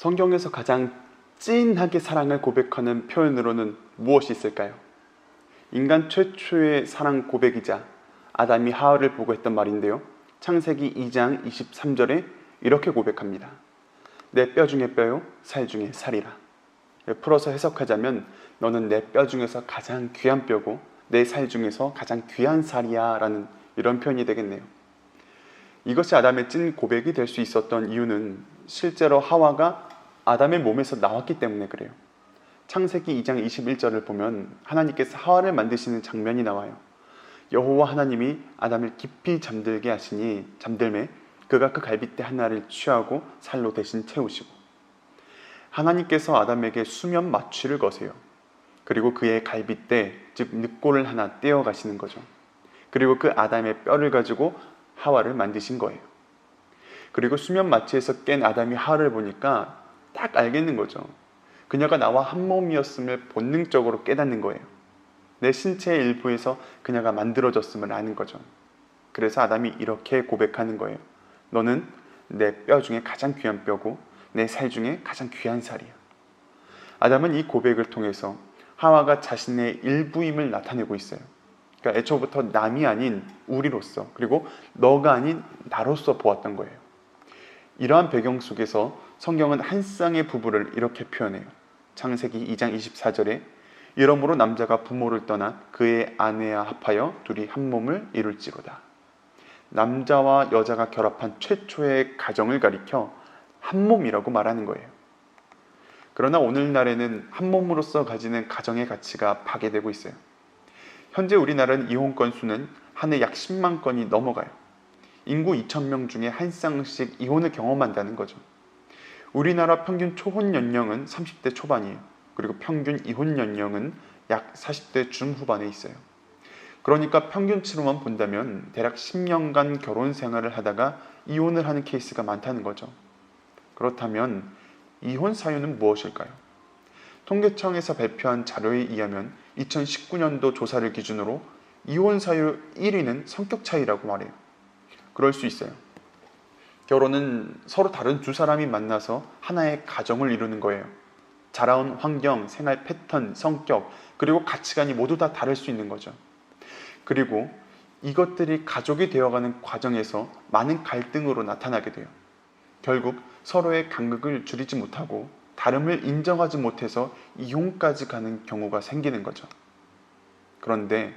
성경에서 가장 찐하게 사랑을 고백하는 표현으로는 무엇이 있을까요? 인간 최초의 사랑 고백이자 아담이 하와를 보고 했던 말인데요. 창세기 2장 23절에 이렇게 고백합니다. 내 뼈 중에 뼈요, 살 중에 살이라. 풀어서 해석하자면 너는 내 뼈 중에서 가장 귀한 뼈고 내 살 중에서 가장 귀한 살이야 라는 이런 표현이 되겠네요. 이것이 아담의 찐 고백이 될 수 있었던 이유는 실제로 하와가 아담의 몸에서 나왔기 때문에 그래요. 창세기 2장 21절을 보면 하나님께서 하와를 만드시는 장면이 나와요. 여호와 하나님이 아담을 깊이 잠들게 하시니 잠들매 그가 그 갈빗대 하나를 취하고 살로 대신 채우시고, 하나님께서 아담에게 수면 마취를 거세요. 그리고 그의 갈빗대 즉 늑골을 하나 떼어 가시는 거죠. 그리고 그 아담의 뼈를 가지고 하와를 만드신 거예요. 그리고 수면 마취에서 깬 아담이 하와를 보니까 딱 알겠는 거죠. 그녀가 나와 한 몸이었음을 본능적으로 깨닫는 거예요. 내 신체의 일부에서 그녀가 만들어졌음을 아는 거죠. 그래서 아담이 이렇게 고백하는 거예요. 너는 내 뼈 중에 가장 귀한 뼈고 내 살 중에 가장 귀한 살이야. 아담은 이 고백을 통해서 하와가 자신의 일부임을 나타내고 있어요. 그러니까 애초부터 남이 아닌 우리로서, 그리고 너가 아닌 나로서 보았던 거예요. 이러한 배경 속에서 성경은 한 쌍의 부부를 이렇게 표현해요. 창세기 2장 24절에 이러므로 남자가 부모를 떠나 그의 아내와 합하여 둘이 한 몸을 이룰지로다. 남자와 여자가 결합한 최초의 가정을 가리켜 한 몸이라고 말하는 거예요. 그러나 오늘날에는 한 몸으로서 가지는 가정의 가치가 파괴되고 있어요. 현재 우리나라는 이혼 건수는 한 해 약 10만 건이 넘어가요. 인구 2,000명 중에 한 쌍씩 이혼을 경험한다는 거죠. 우리나라 평균 초혼 연령은 30대 초반이에요. 그리고 평균 이혼 연령은 약 40대 중후반에 있어요. 그러니까 평균치로만 본다면 대략 10년간 결혼 생활을 하다가 이혼을 하는 케이스가 많다는 거죠. 그렇다면 이혼 사유는 무엇일까요? 통계청에서 발표한 자료에 의하면 2019년도 조사를 기준으로 이혼 사유 1위는 성격 차이라고 말해요. 그럴 수 있어요. 결혼은 서로 다른 두 사람이 만나서 하나의 가정을 이루는 거예요. 자라온 환경, 생활 패턴, 성격, 그리고 가치관이 모두 다 다를 수 있는 거죠. 그리고 이것들이 가족이 되어가는 과정에서 많은 갈등으로 나타나게 돼요. 결국 서로의 간극을 줄이지 못하고 다름을 인정하지 못해서 이혼까지 가는 경우가 생기는 거죠. 그런데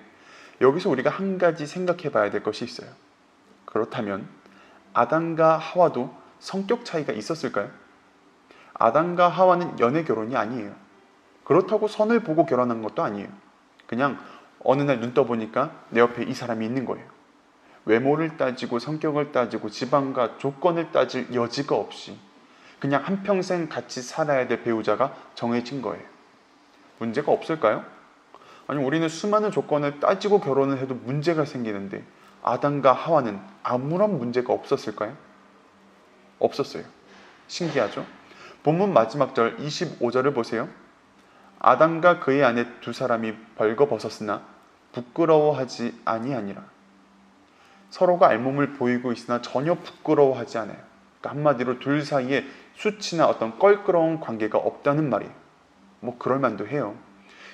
여기서 우리가 한 가지 생각해 봐야 될 것이 있어요. 그렇다면 아담과 하와도 성격 차이가 있었을까요? 아담과 하와는 연애 결혼이 아니에요. 그렇다고 선을 보고 결혼한 것도 아니에요. 그냥 어느 날 눈 떠보니까 내 옆에 이 사람이 있는 거예요. 외모를 따지고 성격을 따지고 지방과 조건을 따질 여지가 없이 그냥 한평생 같이 살아야 될 배우자가 정해진 거예요. 문제가 없을까요? 아니, 우리는 수많은 조건을 따지고 결혼을 해도 문제가 생기는데 아담과 하와는 아무런 문제가 없었을까요? 없었어요. 신기하죠? 본문 마지막 절 25절을 보세요. 아담과 그의 아내 두 사람이 벌거벗었으나 부끄러워하지 아니하니라. 서로가 알몸을 보이고 있으나 전혀 부끄러워하지 않아요. 그러니까 한마디로 둘 사이에 수치나 어떤 껄끄러운 관계가 없다는 말이에요. 뭐 그럴 만도 해요.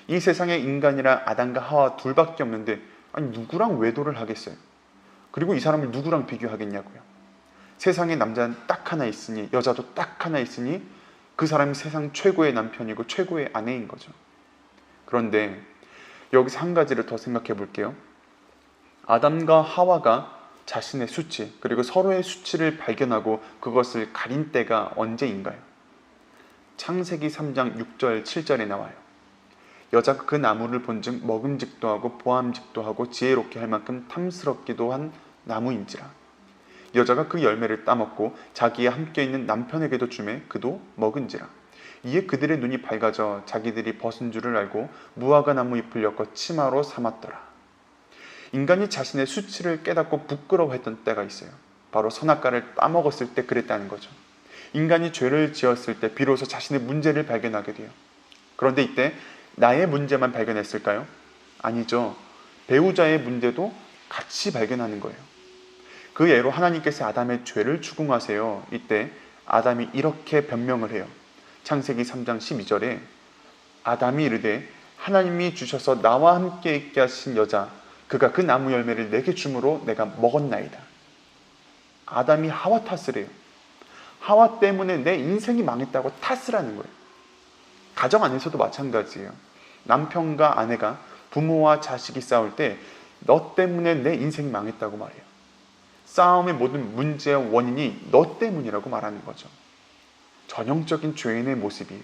이 세상에 인간이란 아담과 하와 둘밖에 없는데 아니 누구랑 외도를 하겠어요? 그리고 이 사람을 누구랑 비교하겠냐고요. 세상에 남자는 딱 하나 있으니 여자도 딱 하나 있으니 그 사람이 세상 최고의 남편이고 최고의 아내인 거죠. 그런데 여기서 한 가지를 더 생각해 볼게요. 아담과 하와가 자신의 수치 그리고 서로의 수치를 발견하고 그것을 가린 때가 언제인가요? 창세기 3장 6절 7절에 나와요. 여자가 그 나무를 본즉 먹음직도 하고 보암직도 하고 지혜롭게 할 만큼 탐스럽기도 한 나무인지라. 여자가 그 열매를 따먹고 자기와 함께 있는 남편에게도 주매 그도 먹은지라. 이에 그들의 눈이 밝아져 자기들이 벗은 줄을 알고 무화과 나무 잎을 엮어 치마로 삼았더라. 인간이 자신의 수치를 깨닫고 부끄러워했던 때가 있어요. 바로 선악과를 따먹었을 때 그랬다는 거죠. 인간이 죄를 지었을 때 비로소 자신의 문제를 발견하게 돼요. 그런데 이때 나의 문제만 발견했을까요? 아니죠. 배우자의 문제도 같이 발견하는 거예요. 그 예로 하나님께서 아담의 죄를 추궁하세요. 이때 아담이 이렇게 변명을 해요. 창세기 3장 12절에 아담이 이르되 하나님이 주셔서 나와 함께 있게 하신 여자 그가 그 나무 열매를 내게 주므로 내가 먹었나이다. 아담이 하와 탓을 해요. 하와 때문에 내 인생이 망했다고 탓을 하는 거예요. 가정 안에서도 마찬가지예요. 남편과 아내가 부모와 자식이 싸울 때 너 때문에 내 인생이 망했다고 말해요. 싸움의 모든 문제의 원인이 너 때문이라고 말하는 거죠. 전형적인 죄인의 모습이에요.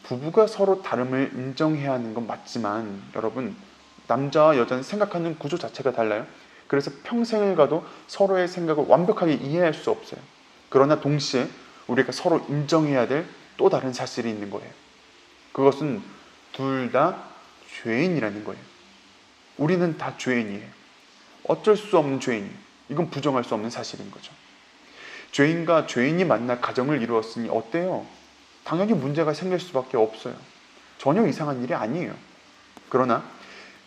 부부가 서로 다름을 인정해야 하는 건 맞지만 여러분, 남자와 여자는 생각하는 구조 자체가 달라요. 그래서 평생을 가도 서로의 생각을 완벽하게 이해할 수 없어요. 그러나 동시에 우리가 서로 인정해야 될 또 다른 사실이 있는 거예요. 그것은 둘 다 죄인이라는 거예요. 우리는 다 죄인이에요. 어쩔 수 없는 죄인이에요. 이건 부정할 수 없는 사실인 거죠. 죄인과 죄인이 만나 가정을 이루었으니 어때요? 당연히 문제가 생길 수밖에 없어요. 전혀 이상한 일이 아니에요. 그러나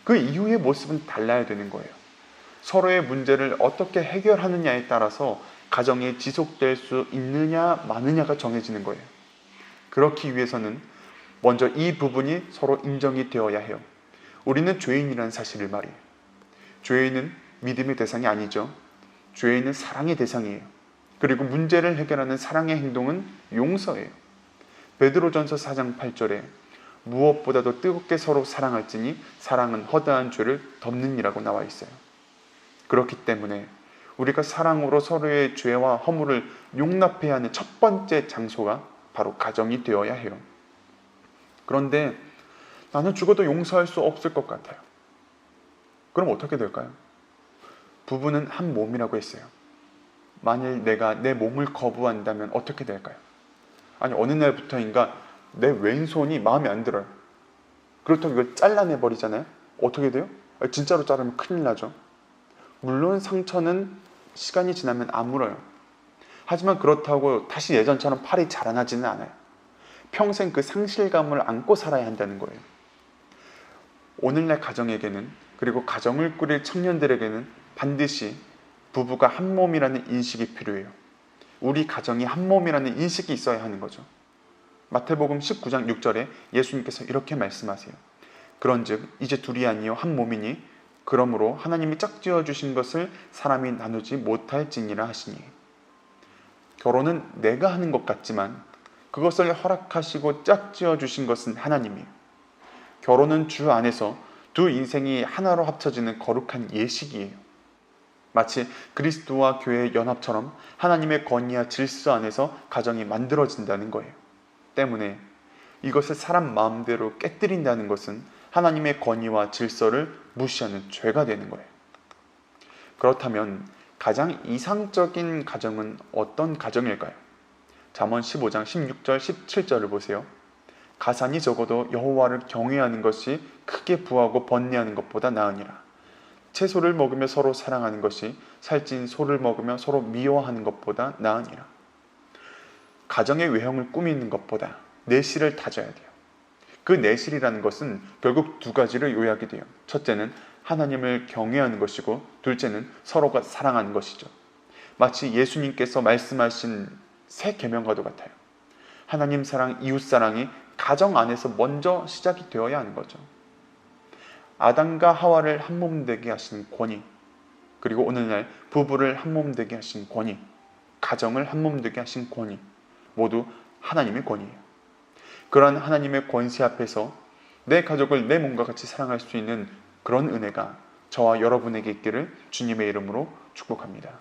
그 이후의 모습은 달라야 되는 거예요. 서로의 문제를 어떻게 해결하느냐에 따라서 가정이 지속될 수 있느냐 마느냐가 정해지는 거예요. 그렇기 위해서는 먼저 이 부분이 서로 인정이 되어야 해요. 우리는 죄인이라는 사실을 말이에요. 죄인은 믿음의 대상이 아니죠. 죄인은 사랑의 대상이에요. 그리고 문제를 해결하는 사랑의 행동은 용서예요. 베드로전서 4장 8절에 무엇보다도 뜨겁게 서로 사랑할지니 사랑은 허다한 죄를 덮느니라고 나와 있어요. 그렇기 때문에 우리가 사랑으로 서로의 죄와 허물을 용납해야 하는 첫 번째 장소가 바로 가정이 되어야 해요. 그런데 나는 죽어도 용서할 수 없을 것 같아요. 그럼 어떻게 될까요? 부부는 한 몸이라고 했어요. 만일 내가 내 몸을 거부한다면 어떻게 될까요? 아니 어느 날부터인가 내 왼손이 마음에 안 들어요. 그렇다고 이걸 잘라내버리잖아요. 어떻게 돼요? 진짜로 자르면 큰일 나죠. 물론 상처는 시간이 지나면 아물어요. 하지만 그렇다고 다시 예전처럼 팔이 자라나지는 않아요. 평생 그 상실감을 안고 살아야 한다는 거예요. 오늘날 가정에게는, 그리고 가정을 꾸릴 청년들에게는 반드시 부부가 한 몸이라는 인식이 필요해요. 우리 가정이 한 몸이라는 인식이 있어야 하는 거죠. 마태복음 19장 6절에 예수님께서 이렇게 말씀하세요. 그런즉 이제 둘이 아니요 한 몸이니 그러므로 하나님이 짝지어 주신 것을 사람이 나누지 못할지니라 하시니. 결혼은 내가 하는 것 같지만 그것을 허락하시고 짝지어 주신 것은 하나님이에요. 결혼은 주 안에서 두 인생이 하나로 합쳐지는 거룩한 예식이에요. 마치 그리스도와 교회의 연합처럼 하나님의 권위와 질서 안에서 가정이 만들어진다는 거예요. 때문에 이것을 사람 마음대로 깨뜨린다는 것은 하나님의 권위와 질서를 무시하는 죄가 되는 거예요. 그렇다면 가장 이상적인 가정은 어떤 가정일까요? 잠언 15장 16절 17절을 보세요. 가산이 적어도 여호와를 경외하는 것이 크게 부하고 번뇌하는 것보다 나으니라. 채소를 먹으며 서로 사랑하는 것이 살찐 소를 먹으며 서로 미워하는 것보다 나으니라. 가정의 외형을 꾸미는 것보다 내실을 다져야 돼요. 그 내실이라는 것은 결국 두 가지를 요약이 돼요. 첫째는 하나님을 경외하는 것이고 둘째는 서로가 사랑하는 것이죠. 마치 예수님께서 말씀하신 새 계명과도 같아요. 하나님 사랑, 이웃 사랑이 가정 안에서 먼저 시작이 되어야 하는 거죠. 아담과 하와를 한 몸 되게 하신 권위, 그리고 오늘날 부부를 한 몸 되게 하신 권위, 가정을 한 몸 되게 하신 권위, 모두 하나님의 권위예요. 그러한 하나님의 권세 앞에서 내 가족을 내 몸과 같이 사랑할 수 있는 그런 은혜가 저와 여러분에게 있기를 주님의 이름으로 축복합니다.